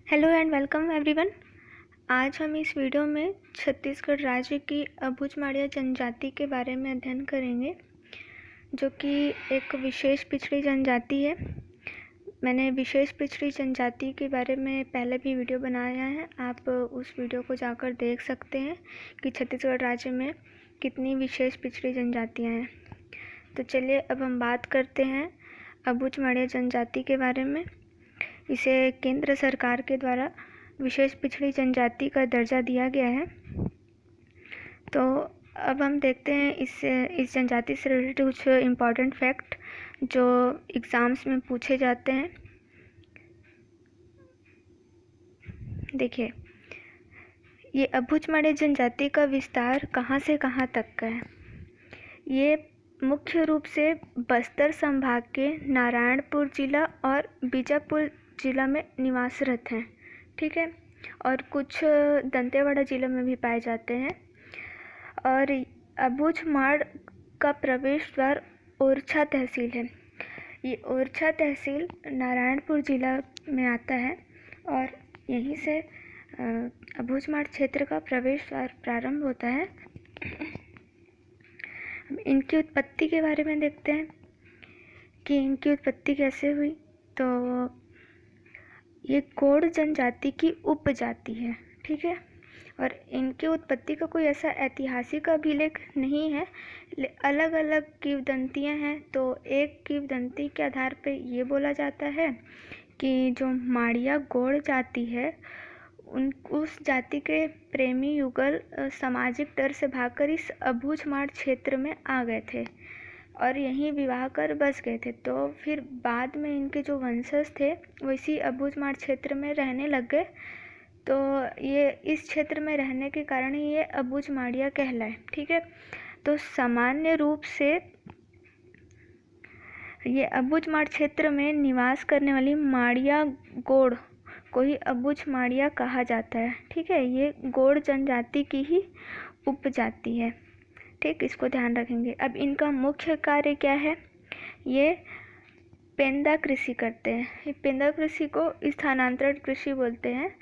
Hello and welcome everyone. आज हम इस वीडियो में छत्तीसगढ़ राज्य की अबुझ माड़िया जनजाति के बारे में अध्ययन करेंगे, जो कि एक विशेष पिछड़ी जनजाति है। मैंने विशेष पिछड़ी जनजाति के बारे में पहले भी वीडियो बनाया है, आप उस वीडियो को जाकर देख सकते हैं कि छत्तीसगढ़ राज्य में कितनी विशेष पिछड़ी जनजातियाँ हैं। तो चलिए अब हम बात करते हैं अबुझ माड़िया जनजाति के बारे में। इसे केंद्र सरकार के द्वारा विशेष पिछड़ी जनजाति का दर्जा दिया गया है। तो अब हम देखते हैं इस जनजाति से रिलेटेड कुछ इम्पॉर्टेंट फैक्ट जो एग्ज़ाम्स में पूछे जाते हैं। देखिए, ये अबुझ माड़िया जनजाति का विस्तार कहाँ से कहाँ तक का है। ये मुख्य रूप से बस्तर संभाग के नारायणपुर जिला और बीजापुर जिला में निवासरत हैं, ठीक है, और कुछ दंतेवाड़ा जिला में भी पाए जाते हैं। और अबुझ माड़ का प्रवेश द्वार ओरछा तहसील है। ये ओरछा तहसील नारायणपुर जिला में आता है और यहीं से अबुझ माड़ क्षेत्र का प्रवेश द्वार प्रारंभ होता है। इनकी उत्पत्ति के बारे में देखते हैं कि इनकी उत्पत्ति कैसे हुई। तो ये गोंड जनजाति की उपजाति है, ठीक है, और इनकी उत्पत्ति का कोई ऐसा ऐतिहासिक अभिलेख नहीं है। अलग अलग किंवदंतियाँ हैं। तो एक किंवदंती के आधार पर ये बोला जाता है कि जो माड़िया गोंड जाति है उस जाति के प्रेमी युगल सामाजिक डर से भागकर इस अबुझ माड़ क्षेत्र में आ गए थे और यहीं विवाह कर बस गए थे। तो फिर बाद में इनके जो वंशज थे वो इसी अबुझ माड़ क्षेत्र में रहने लग गए। तो ये इस क्षेत्र में रहने के कारण ही ये अबुझ माड़िया कहलाए, ठीक है। तो सामान्य रूप से ये अबुझ माड़ क्षेत्र में निवास करने वाली माड़िया गोंड को ही अबुझ माड़िया कहा जाता है, ठीक है। ये गोंड जनजाति की ही उपजाति है, ठीक, इसको ध्यान रखेंगे। अब इनका मुख्य कार्य क्या है, ये पेंदा कृषि करते हैं। ये पेंदा कृषि को स्थानांतरण कृषि बोलते हैं।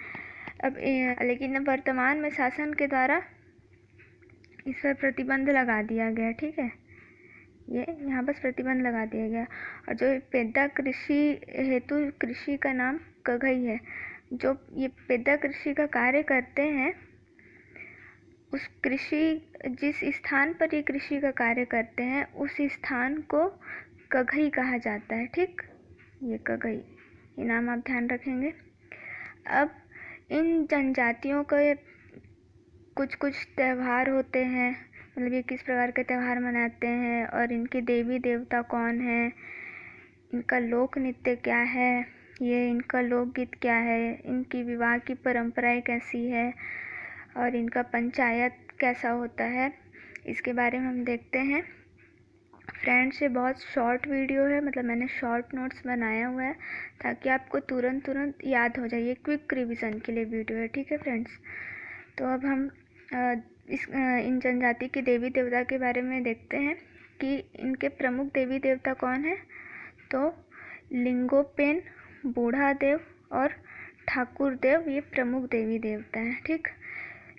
अब लेकिन वर्तमान में शासन के द्वारा इस पर प्रतिबंध लगा दिया गया, ठीक है, ये यहाँ बस प्रतिबंध लगा दिया गया। और जो पेंदा कृषि हेतु कृषि का नाम कघई है। जो ये पेंदा कृषि का कार्य करते हैं उस जिस स्थान पर ये कृषि का कार्य करते हैं उस स्थान को कघई कहा जाता है, ठीक, ये कघई, ये नाम आप ध्यान रखेंगे। अब इन जनजातियों के कुछ कुछ त्यौहार होते हैं, मतलब ये किस प्रकार के त्यौहार मनाते हैं और इनके देवी देवता कौन है, इनका लोक नृत्य क्या है, ये इनका लोकगीत क्या है, इनकी विवाह की परंपराएं कैसी है और इनका पंचायत कैसा होता है, इसके बारे में हम देखते हैं। फ्रेंड्स, ये बहुत शॉर्ट वीडियो है, मतलब मैंने शॉर्ट नोट्स बनाया हुआ है ताकि आपको तुरंत याद हो जाए। ये क्विक रिवीजन के लिए वीडियो है, ठीक है फ्रेंड्स। तो अब हम इन जनजाति के देवी देवता के बारे में देखते हैं कि इनके प्रमुख देवी देवता कौन है। तो लिंगोपेन, बूढ़ा देव और ठाकुर देव ये प्रमुख देवी देवता हैं, ठीक।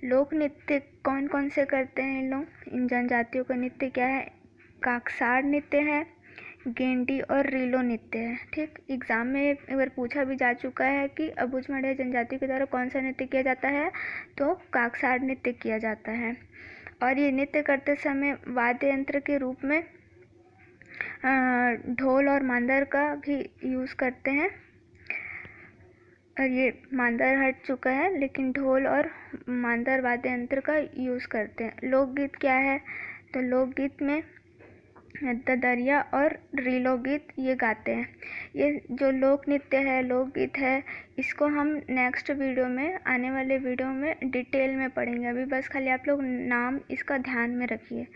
लोक नृत्य कौन कौन से करते हैं इन लोग, इन जनजातियों का नृत्य क्या है, काकसार नृत्य है, गेंडी और रीलो नृत्य है, ठीक। एग्जाम में एक बार पूछा भी जा चुका है कि अबुझ माड़िया जनजाति के द्वारा कौन सा नृत्य किया जाता है, तो काकसार नृत्य किया जाता है। और ये नृत्य करते समय वाद्य यंत्र के रूप में ढोल और मांदर का भी यूज़ करते हैं। और ये मांदर हट चुका है, लेकिन ढोल और मांदर वाद्य यंत्र का यूज़ करते हैं। लोकगीत क्या है, तो लोकगीत में ददरिया और रीलो गीत ये गाते हैं। ये जो लोक नृत्य है, लोकगीत है, इसको हम नेक्स्ट वीडियो में, आने वाले वीडियो में डिटेल में पढ़ेंगे। अभी बस खाली आप लोग नाम इसका ध्यान में रखिए।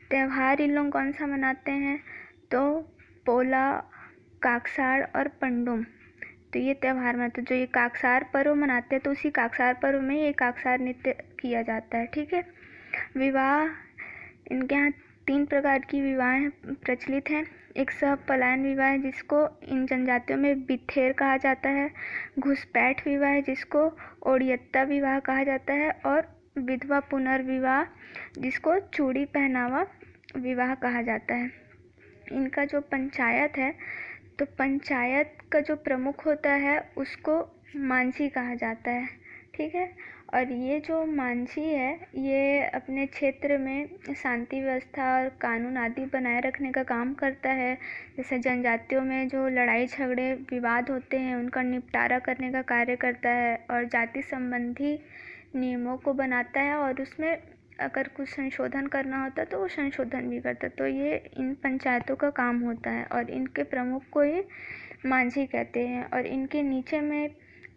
त्यौहार इन लोग कौन सा मनाते हैं, तो पोला, काकसार और पंडुम, तो ये त्यौहार में, तो जो ये काकसार पर्व मनाते हैं तो उसी काकसार पर्व में ये काकसार नृत्य किया जाता है, ठीक है। विवाह, इनके यहाँ 3 प्रकार की विवाहें प्रचलित हैं। एक पलायन विवाह है जिसको इन जनजातियों में बिथेर कहा जाता है, घुसपैठ विवाह है जिसको ओडियत्ता विवाह कहा जाता है, और विधवा पुनर्विवाह जिसको चूड़ी पहनावा विवाह कहा जाता है। इनका जो पंचायत है, तो पंचायत का जो प्रमुख होता है उसको मांझी कहा जाता है, ठीक है। और ये जो मांझी है ये अपने क्षेत्र में शांति व्यवस्था और कानून आदि बनाए रखने का काम करता है। जैसे जनजातियों में जो लड़ाई झगड़े विवाद होते हैं उनका निपटारा करने का कार्य करता है, और जाति संबंधी नियमों को बनाता है, और उसमें अगर कुछ संशोधन करना होता है तो वो संशोधन भी करता है। तो ये इन पंचायतों का काम होता है, और इनके प्रमुख को ये मांझी कहते हैं, और इनके नीचे में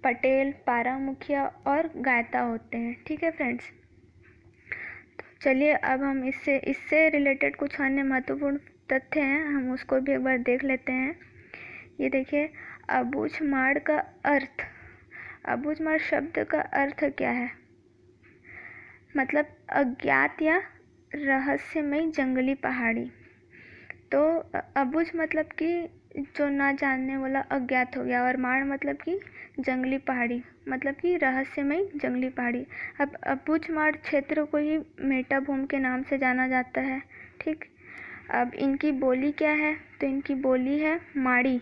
पटेल, पारा मुखिया और गायता होते हैं, ठीक है फ्रेंड्स। तो चलिए अब हम इससे रिलेटेड कुछ अन्य महत्वपूर्ण तथ्य हैं, हम उसको भी एक बार देख लेते हैं। ये देखिए, अबूझमाड़ का अर्थ, अबूझमाड़ शब्द का अर्थ क्या है? मतलब अज्ञात या रहस्यमय जंगली पहाड़ी। तो अबूझ मतलब कि जो ना जानने वाला, अज्ञात हो गया, और माड़ मतलब कि जंगली पहाड़ी, मतलब कि रहस्यमय जंगली पहाड़ी। अब अबूझमाड़ क्षेत्र को ही मेटाभूम के नाम से जाना जाता है, ठीक। अब इनकी बोली क्या है? तो इनकी बोली है माड़ी,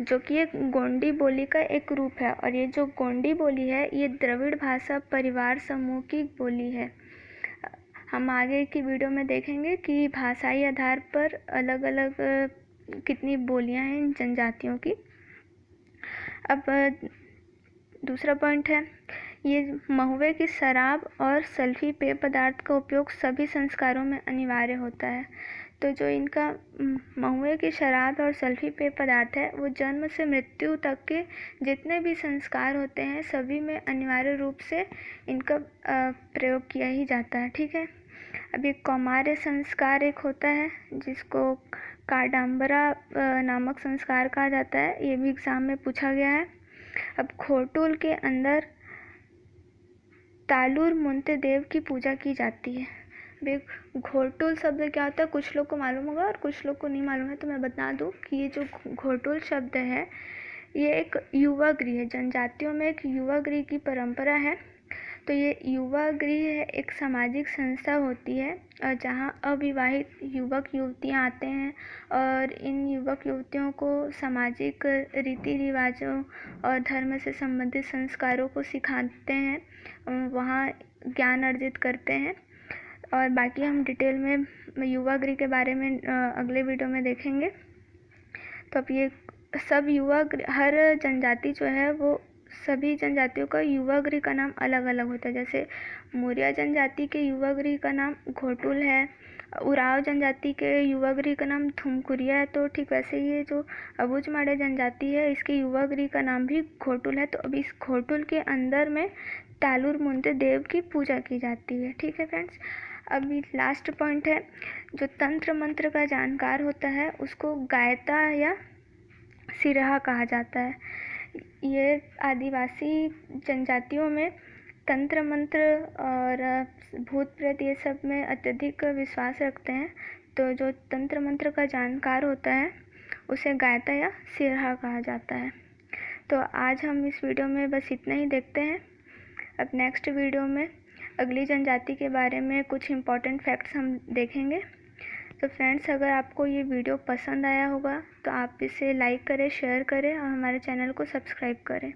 जो कि एक गोंडी बोली का एक रूप है, और ये जो गोंडी बोली है ये द्रविड़ भाषा परिवार समूह की बोली है। हम आगे की वीडियो में देखेंगे कि भाषाई आधार पर अलग अलग कितनी बोलियां हैं इन जनजातियों की। अब दूसरा पॉइंट है, ये महुए की शराब और सल्फी पेय पदार्थ का उपयोग सभी संस्कारों में अनिवार्य होता है। तो जो इनका महुए की शराब और सल्फी पेय पदार्थ है वो जन्म से मृत्यु तक के जितने भी संस्कार होते हैं सभी में अनिवार्य रूप से इनका प्रयोग किया ही जाता है, ठीक है। अभी कौमार्य संस्कार एक होता है जिसको काडाम्बरा नामक संस्कार कहा जाता है, ये भी एग्जाम में पूछा गया है। अब घोटुल के अंदर तालुर मुंते देव की पूजा की जाती है। घोटुल शब्द क्या होता है कुछ लोग को मालूम होगा और कुछ लोग को नहीं मालूम है, तो मैं बता दूं कि ये जो घोटुल शब्द है ये एक युवा गृह है। जनजातियों में एक युवा गृह की परंपरा है। तो ये युवा गृह एक सामाजिक संस्था होती है जहाँ अविवाहित युवक युवतियाँ आते हैं और इन युवक युवतियों को सामाजिक रीति रिवाजों और धर्म से संबंधित संस्कारों को सिखाते हैं, वहाँ ज्ञान अर्जित करते हैं। और बाकी हम डिटेल में युवा गृह के बारे में अगले वीडियो में देखेंगे। तो अब ये सब युवा गृह, हर जनजाति जो है वो सभी जनजातियों का युवा गृह का नाम अलग अलग होता है। जैसे मौर्य जनजाति के युवा गृह का नाम घोटुल है, उराव जनजाति के युवा गृह का नाम धुमकुरिया है। तो ठीक वैसे ये जो अबूझमाड़ जनजाति है इसके युवा गृह का नाम भी घोटुल है। तो अब इस घोटुल के अंदर में तालुर मुंते देव की पूजा की जाती है, ठीक है फ्रेंड्स। अभी लास्ट पॉइंट है, जो तंत्र मंत्र का जानकार होता है उसको गायता या सिरहा कहा जाता है। ये आदिवासी जनजातियों में तंत्र मंत्र और भूत प्रेत ये सब में अत्यधिक विश्वास रखते हैं। तो जो तंत्र मंत्र का जानकार होता है उसे गायता या सिरहा कहा जाता है। तो आज हम इस वीडियो में बस इतना ही देखते हैं। अब नेक्स्ट वीडियो में अगली जनजाति के बारे में कुछ इम्पॉर्टेंट फैक्ट्स हम देखेंगे। तो फ्रेंड्स, अगर आपको ये वीडियो पसंद आया होगा तो आप इसे लाइक करें, शेयर करें और हमारे चैनल को सब्सक्राइब करें।